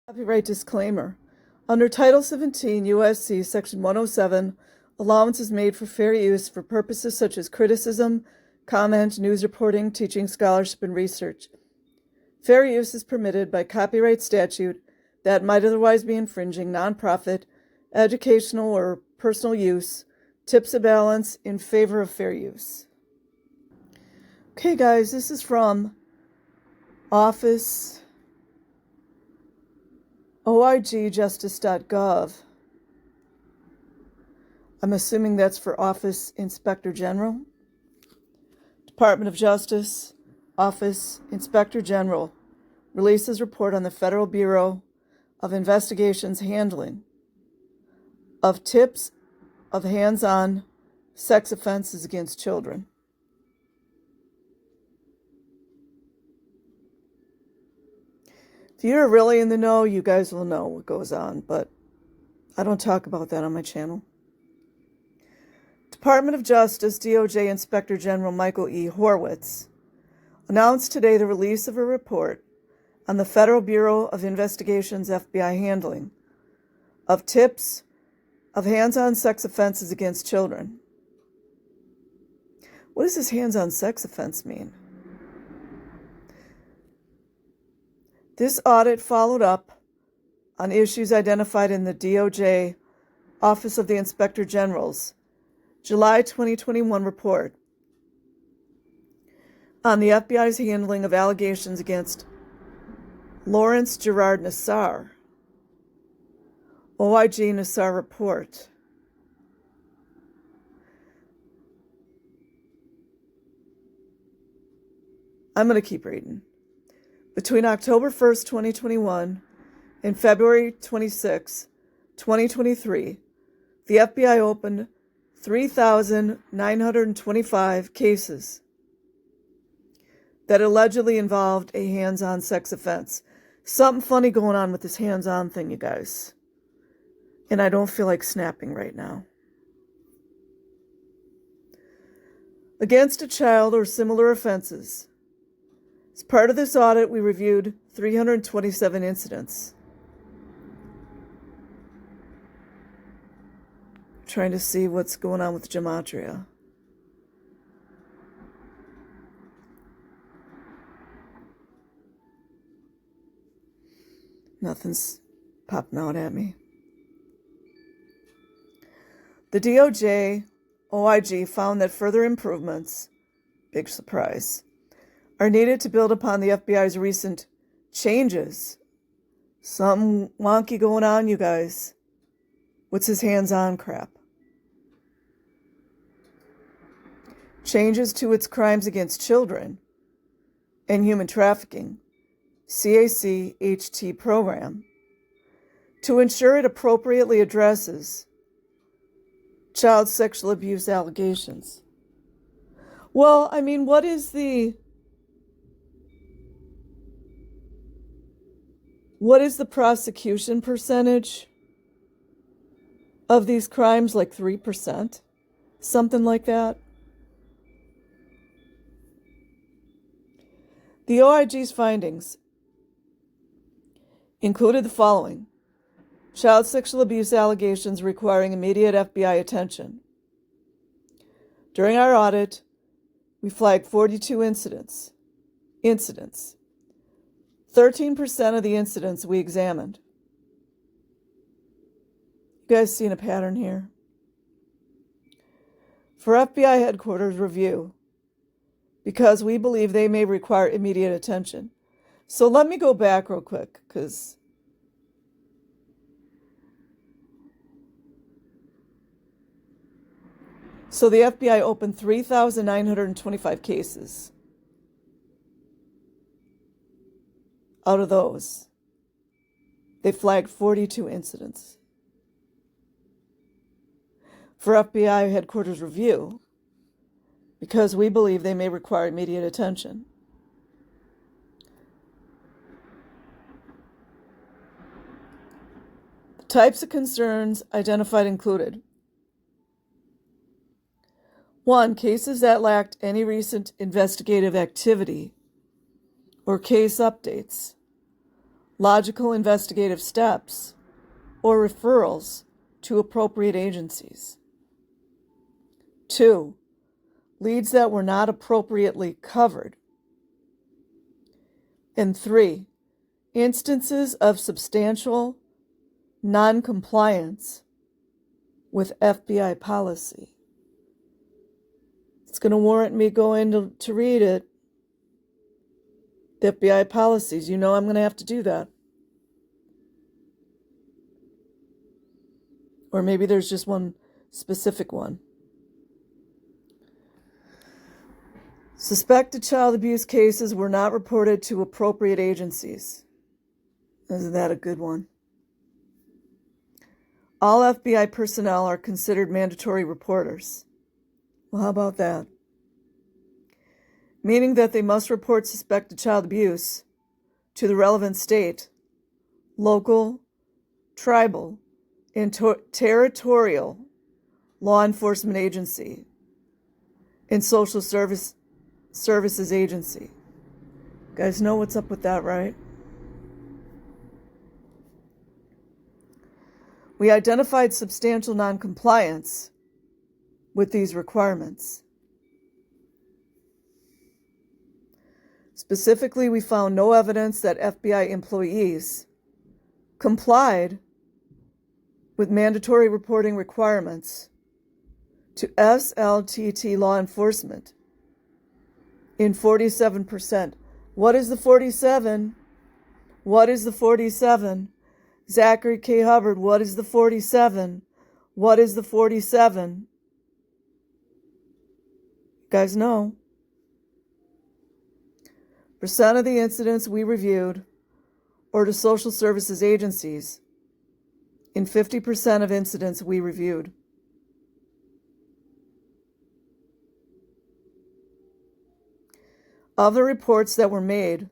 Copyright disclaimer. Under Title 17 U.S.C. Section 107, allowance is made for fair use for purposes such as criticism, comment, news reporting, teaching, scholarship, and research. Fair use is permitted by copyright statute that might otherwise be infringing nonprofit, educational, or personal use, tips a balance in favor of fair use. Okay, guys, this is from Office oigjustice.gov. I'm assuming that's for Office Inspector General. Department of Justice, Office Inspector General releases report on the Federal Bureau of Investigation's handling of tips of hands-on sex offenses against children. If you're really in the know, you guys will know what goes on, but I don't talk about that on my channel. Department of Justice, DOJ Inspector General Michael E. Horwitz announced today the release of a report on the Federal Bureau of Investigation's FBI handling of tips of hands-on sex offenses against children. What does this hands-on sex offense mean? This audit followed up on issues identified in the DOJ Office of the Inspector General's July 2021 report on the FBI's handling of allegations against Lawrence Gerard Nassar. OIG Nassar report. I'm going to keep reading. Between October 1st, 2021 and February 26, 2023, the FBI opened 3,925 cases that allegedly involved a hands-on sex offense. Something funny going on with this hands-on thing, you guys. And I don't feel like snapping right now. Against a child or similar offenses. As part of this audit, we reviewed 327 incidents. Trying to see what's going on with gematria. Nothing's popping out at me. The DOJ OIG found that further improvements, big surprise, are needed to build upon the FBI's recent changes. Something wonky going on, you guys. What's this hands-on crap? Changes to its crimes against children and human trafficking, CAC-HT program, to ensure it appropriately addresses child sexual abuse allegations. Well, I mean, what is the prosecution percentage of these crimes? Like 3%? Something like that? The OIG's findings included the following: child sexual abuse allegations requiring immediate FBI attention. During our audit, we flagged 42 incidents. 13% of the incidents we examined. You guys seeing a pattern here? For FBI headquarters review, because we believe they may require immediate attention. So let me go back real quick, because so the FBI opened 3,925 cases. Out of those, they flagged 42 incidents. For FBI headquarters review, because we believe they may require immediate attention. The types of concerns identified included: 1. Cases that lacked any recent investigative activity or case updates, logical investigative steps, or referrals to appropriate agencies. 2, leads that were not appropriately covered. And 3, instances of substantial non-compliance with F.B.I. policy. It's going to warrant me going to read it. The F.B.I. policies. You know I'm going to have to do that. Or maybe there's just one specific one. Suspected child abuse cases were not reported to appropriate agencies. Isn't that a good one? All F.B.I. personnel are considered mandatory reporters. Well, how about that? Meaning that they must report suspected child abuse to the relevant state, local, tribal, and territorial law enforcement agency and social services agency. You guys know what's up with that, right? We identified substantial noncompliance with these requirements. Specifically, we found no evidence that F.B.I. employees complied with mandatory reporting requirements to SLTT law enforcement in 47%. What is the 47? What is the 47? Zachary K. Hubbard, what is the 47? What is the 47? You guys know. Percent of the incidents we reviewed or to social services agencies in 50% of incidents we reviewed. Of the reports that were made,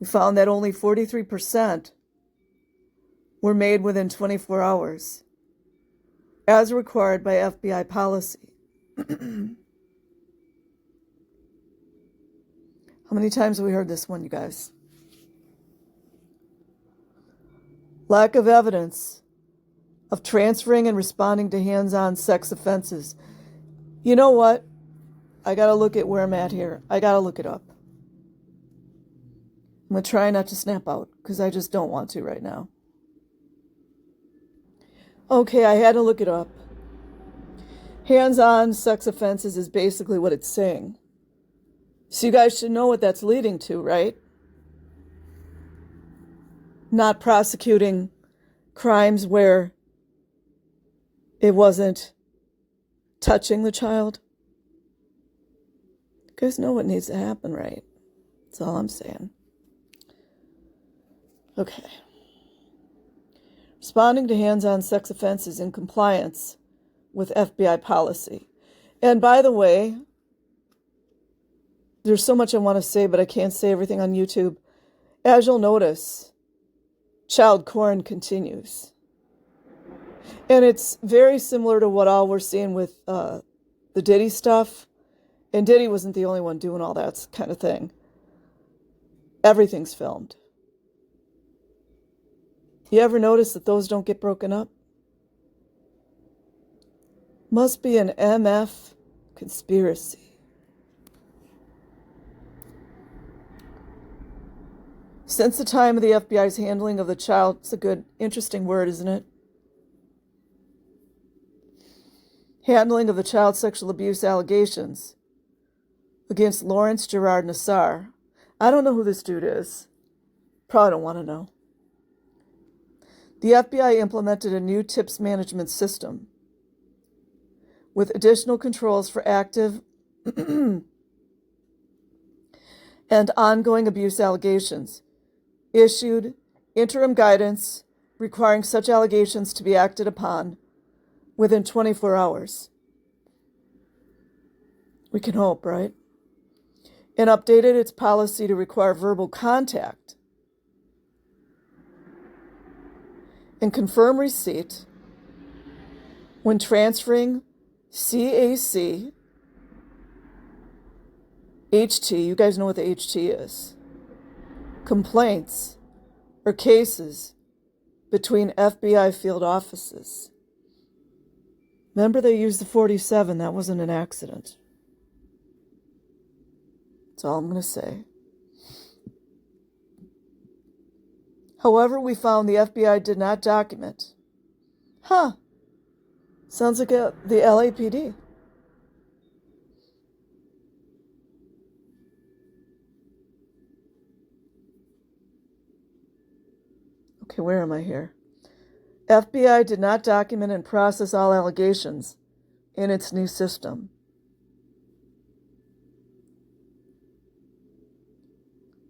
we found that only 43% were made within 24 hours, as required by F.B.I. policy. How many times have we heard this one, you guys? Lack of evidence of transferring and responding to hands-on sex offenses. You know what? I got to look at where I'm at here. I got to look it up. I'm going to try not to snap out because I just don't want to right now. Okay, I had to look it up. Hands-on sex offenses is basically what it's saying. So you guys should know what that's leading to, right? Not prosecuting crimes where it wasn't touching the child. You guys know what needs to happen, right? That's all I'm saying. Okay. Responding to hands-on sex offenses in compliance with F.B.I. policy. And by the way, there's so much I want to say, but I can't say everything on YouTube. As you'll notice, child porn continues. And it's very similar to what all we're seeing with the Diddy stuff. And Diddy wasn't the only one doing all that kind of thing. Everything's filmed. You ever notice that those don't get broken up? Must be an MF conspiracy. Since the time of the FBI's handling of the child, it's a good, interesting word, isn't it? Handling of the child sexual abuse allegations against Lawrence Gerard Nassar. I don't know who this dude is. Probably don't want to know. The FBI implemented a new tips management system with additional controls for active and ongoing abuse allegations, issued interim guidance requiring such allegations to be acted upon within 24 hours. We can hope, right? And updated its policy to require verbal contact and confirm receipt when transferring CAC, HT, you guys know what the HT is, complaints or cases between FBI field offices. Remember, they used the 47. That wasn't an accident. That's all I'm going to say. However, we found the FBI did not document. Sounds like the LAPD. Okay, where am I here? FBI did not document and process all allegations in its new system.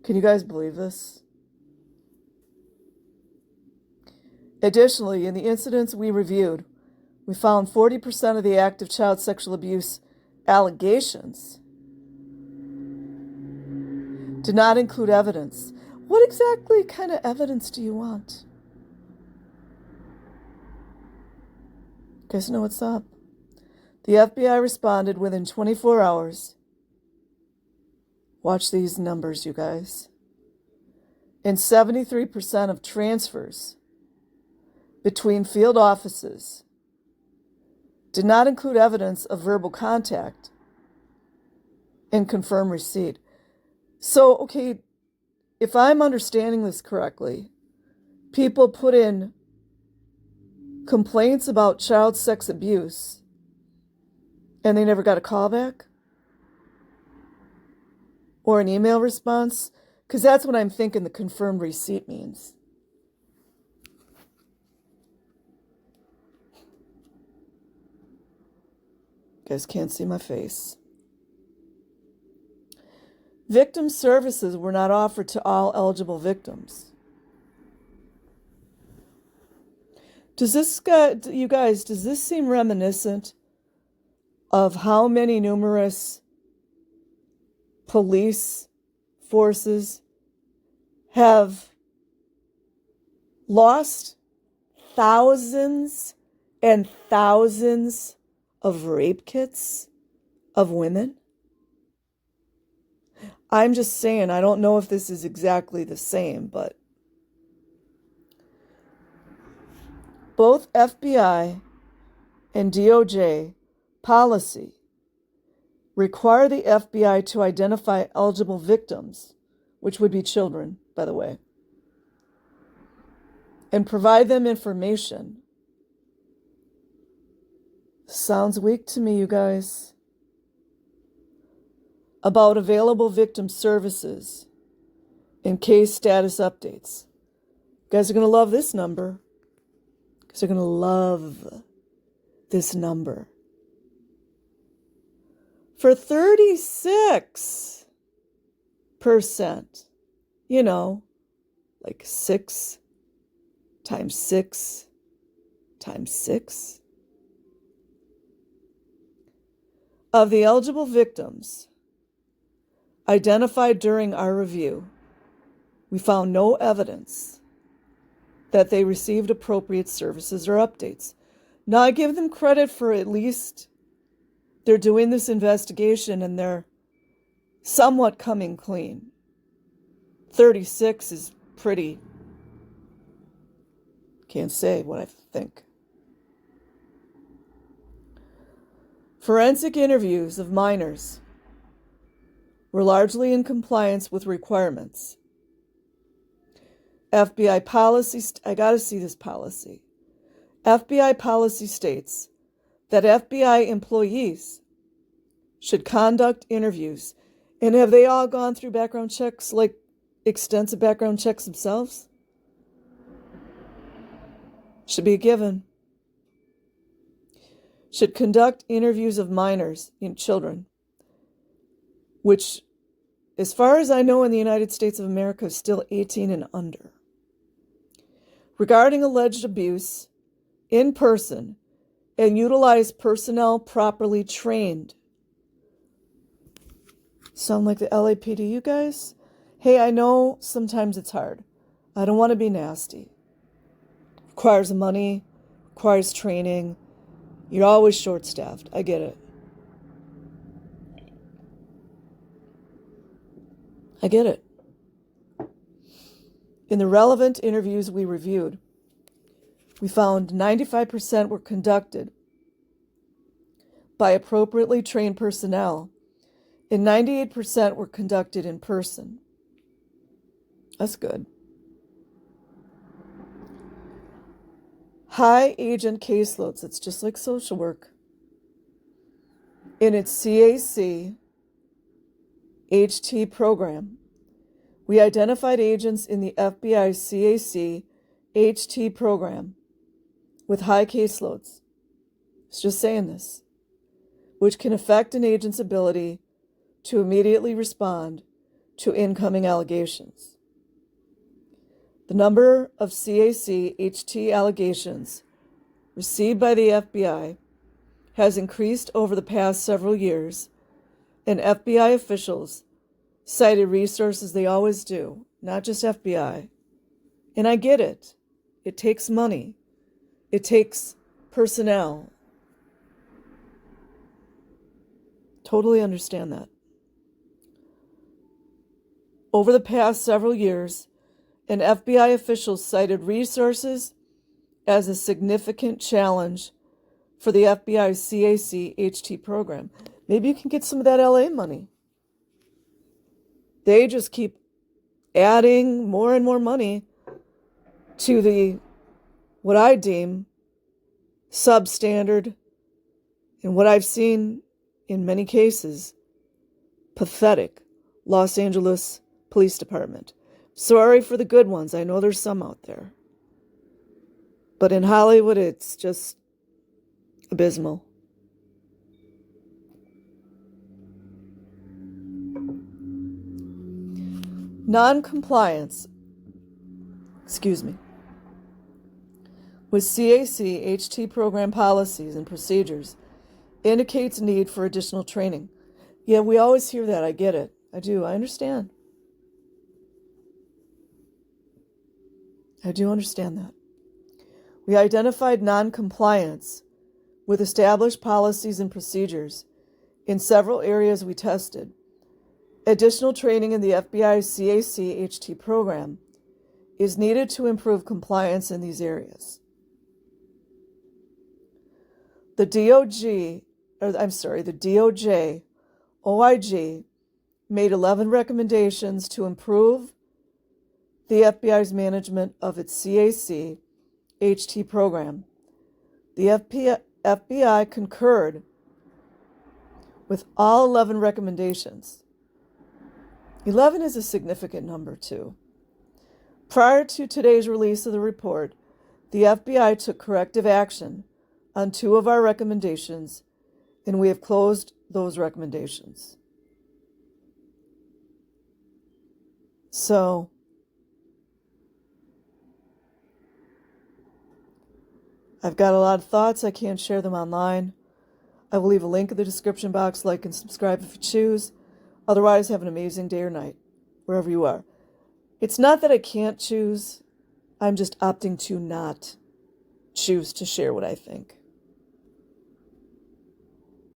Can you guys believe this? Additionally, in the incidents we reviewed, we found 40% of the active child sexual abuse allegations did not include evidence. What exactly kind of evidence do you want? You guys know what's up? The FBI responded within 24 hours. Watch these numbers, you guys. In 73% of transfers between field offices did not include evidence of verbal contact and confirm receipt. So, okay, if I'm understanding this correctly, people put in complaints about child sex abuse and they never got a call back or an email response, because that's what I'm thinking the confirmed receipt means. You guys can't see my face. Victim services were not offered to all eligible victims. Does this seem reminiscent of how many numerous police forces have lost thousands and thousands of rape kits of women? I'm just saying, I don't know if this is exactly the same, but both FBI and DOJ policy require the FBI to identify eligible victims, which would be children, by the way, and provide them information. Sounds weak to me, you guys. About available victim services and case status updates. You guys are going to love this number. You guys are going to love this number. For 36%, you know, like 6 times 6 times 6 of the eligible victims identified during our review, we found no evidence that they received appropriate services or updates. Now, I give them credit for at least they're doing this investigation and they're somewhat coming clean. 36 is pretty, can't say what I think. Forensic interviews of minors were largely in compliance with requirements. FBI policy, I gotta see this policy. FBI policy states that FBI employees should conduct interviews. And have they all gone through background checks, like extensive background checks themselves? Should be a given. Should conduct interviews of minors, children, which, as far as I know, in the United States of America, is still 18 and under. Regarding alleged abuse in person and utilize personnel properly trained. Sound like the LAPD, you guys? Hey, I know sometimes it's hard. I don't want to be nasty. Requires money, requires training. You're always short-staffed. I get it. In the relevant interviews we reviewed, we found 95% were conducted by appropriately trained personnel, and 98% were conducted in person. That's good. High agent caseloads, it's just like social work. In its CAC HT program, we identified agents in the FBI CAC HT program with high caseloads. It's just saying this, which can affect an agent's ability to immediately respond to incoming allegations. The number of CAC HT allegations received by the FBI has increased over the past several years, and FBI officials cited resources they always do, not just FBI. And I get it. It takes money. It takes personnel. Totally understand that. Over the past several years, and FBI officials cited resources as a significant challenge for the FBI's CAC HT program. Maybe you can get some of that LA money. They just keep adding more and more money to the, what I deem, substandard, and what I've seen in many cases, pathetic Los Angeles Police Department. Sorry for the good ones. I know there's some out there. But in Hollywood, it's just abysmal. Non-compliance, with CAC HT program policies and procedures indicates need for additional training. Yeah, we always hear that. I get it. I do. I understand. I do understand that. We identified non-compliance with established policies and procedures in several areas we tested. Additional training in the FBI's CAC HT program is needed to improve compliance in these areas. The DOJ OIG made 11 recommendations to improve the FBI's management of its CAC HT program. The FBI concurred with all 11 recommendations. 11 is a significant number, too. Prior to today's release of the report, the FBI took corrective action on 2 of our recommendations, and we have closed those recommendations. So, I've got a lot of thoughts. I can't share them online. I will leave a link in the description box. Like and subscribe if you choose. Otherwise, have an amazing day or night, wherever you are. It's not that I can't choose. I'm just opting to not choose to share what I think.